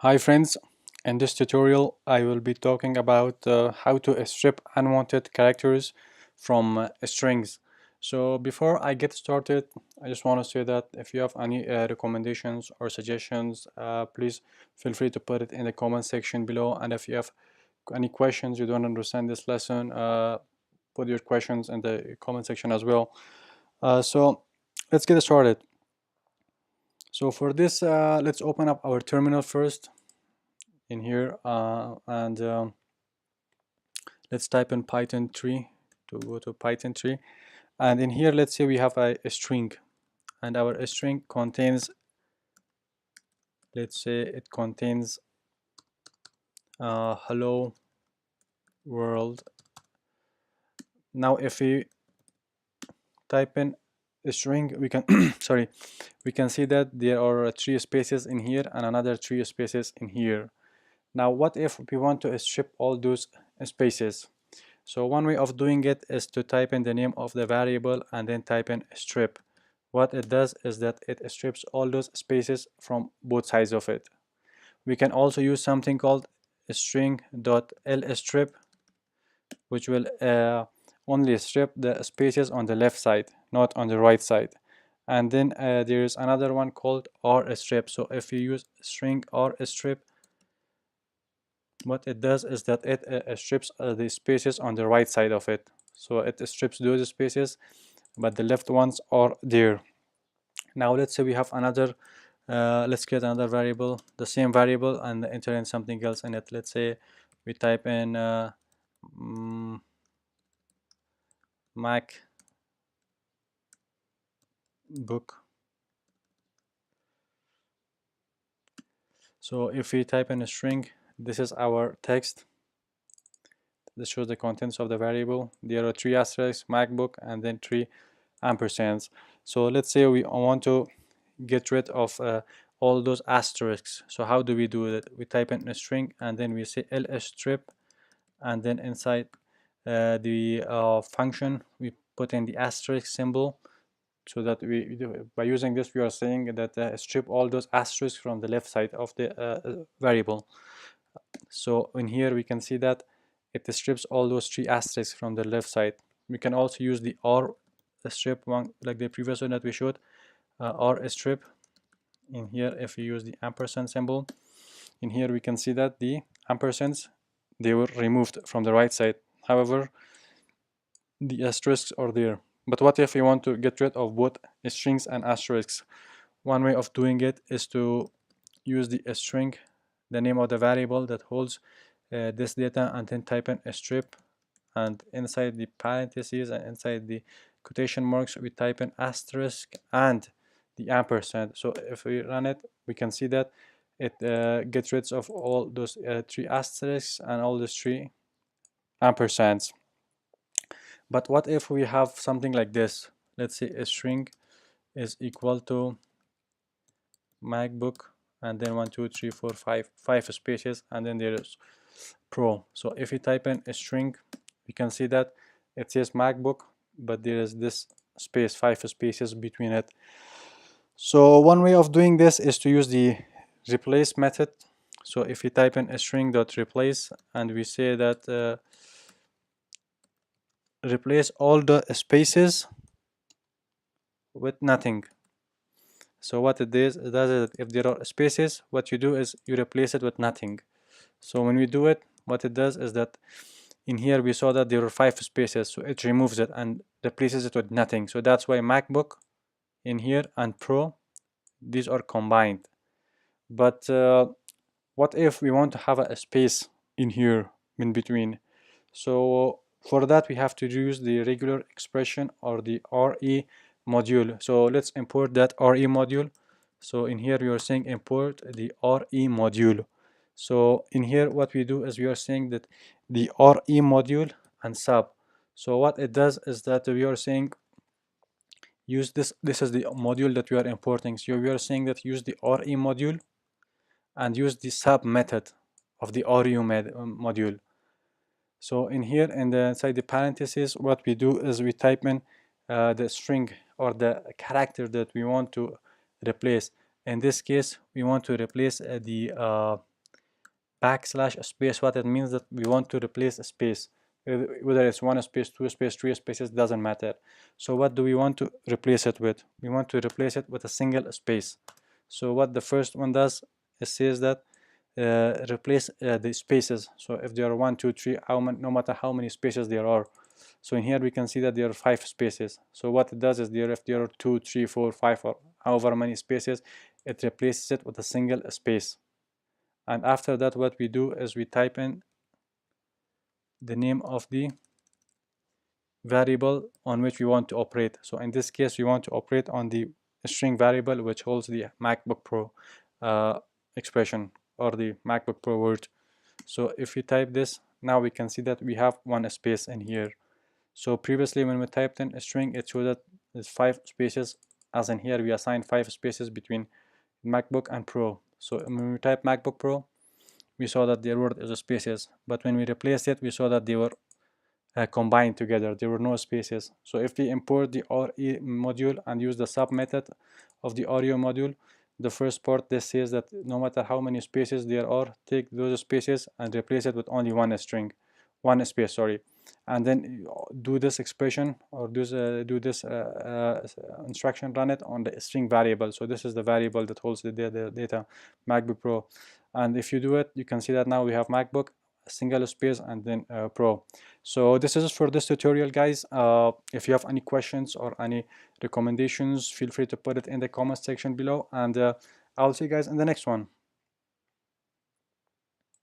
Hi friends, in this tutorial I will be talking about how to strip unwanted characters from strings. So before I get started, I just want to say that if you have any recommendations or suggestions, please feel free to put it in the comment section below. And if you have any questions, you don't understand this lesson, put your questions in the comment section as well. So let's get started. So for this, let's open up our terminal first in here and let's type in Python 3 to go to Python 3, and in here let's say we have a string, and our string contains, let's say it contains hello world. Now if we type in a string, we can sorry, we can see that there are three spaces in here and another three spaces in here. Now what if we want to strip all those spaces? So one way of doing it is to type in the name of the variable and then type in strip. What it does is that it strips all those spaces from both sides of it. We can also use something called string.lstrip, which will only strip the spaces on the left side, not on the right side. And then there is another one called rstrip. So if you use string rstrip, what it does is that it strips the spaces on the right side of it. So it strips those spaces, but the left ones are there. Now let's say we have another, let's get another variable, the same variable, and enter in something else in it. Let's say we type in Mac book. So if we type in a string, this is our text. This shows the contents of the variable. There are three asterisks, MacBook, and then three ampersands. So let's say we want to get rid of all those asterisks. So how do we do that? We type in a string and then we say lstrip, and then inside the function we put in the asterisk symbol, so that by using this we are saying that strip all those asterisks from the left side of the variable. So in here we can see that it strips all those three asterisks from the left side. We can also use the r strip one, like the previous one that we showed, r strip. In here, if we use the ampersand symbol, in here we can see that the ampersands, they were removed from the right side. However, the asterisks are there. But what if we want to get rid of both strings and asterisks? One way of doing it is to use the string, the name of the variable that holds this data, and then type in a strip, and inside the parentheses and inside the quotation marks we type in asterisk and the ampersand. So if we run it, we can see that it gets rid of all those three asterisks and all those three ampersands. But what if we have something like this? Let's say a string is equal to MacBook, and then 5 spaces, and then there is Pro. So if we type in a string, we can see that it says MacBook, but there is this space, 5 spaces between it. So one way of doing this is to use the replace method. So if we type in a string.replace and we say that replace all the spaces with nothing. So what it does is, if there are spaces, what you do is you replace it with nothing. So when we do it, what it does is that in here we saw that there were 5 spaces, so it removes it and replaces it with nothing. So that's why MacBook in here and Pro, these are combined. But what if we want to have a space in here in between? So for that we have to use the regular expression or the RE module. So let's import that RE module. So in here we are saying import the RE module. So in here what we do is we are saying that the RE module and sub. So what it does is that we are saying use this is the module that we are importing. So we are saying that use the RE module and use the sub method of the RU module. So in here inside the parentheses, what we do is we type in the string or the character that we want to replace. In this case, we want to replace the backslash space. What it means that we want to replace a space, whether it's one space, two space, three spaces, doesn't matter. So what do we want to replace it with? We want to replace it with a single space. So what the first one does, it says that replace the spaces. So if there are 1, 2, 3, no matter how many spaces there are. So in here we can see that there are 5 spaces. So what it does is if there are 2, 3, 4, 5, or however many spaces, it replaces it with a single space. And after that, what we do is we type in the name of the variable on which we want to operate. So in this case, we want to operate on the string variable which holds the MacBook Pro expression, or the MacBook Pro word. So if we type this, now we can see that we have one space in here. So previously when we typed in a string, it showed that there's 5 spaces, as in here we assigned 5 spaces between MacBook and Pro. So when we type MacBook Pro, we saw that there were spaces, but when we replaced it, we saw that they were combined together. There were no spaces. So if we import the RE module and use the sub method of the audio module, the first part, this says that no matter how many spaces there are, take those spaces and replace it with only one space, sorry, and then do this expression, or do this instruction, run it on the string variable. So this is the variable that holds the data MacBook Pro. And if you do it, you can see that now we have MacBook, a single space, and then Pro. So this is for this tutorial, guys. If you have any questions or any recommendations, feel free to put it in the comment section below, and I'll see you guys in the next one.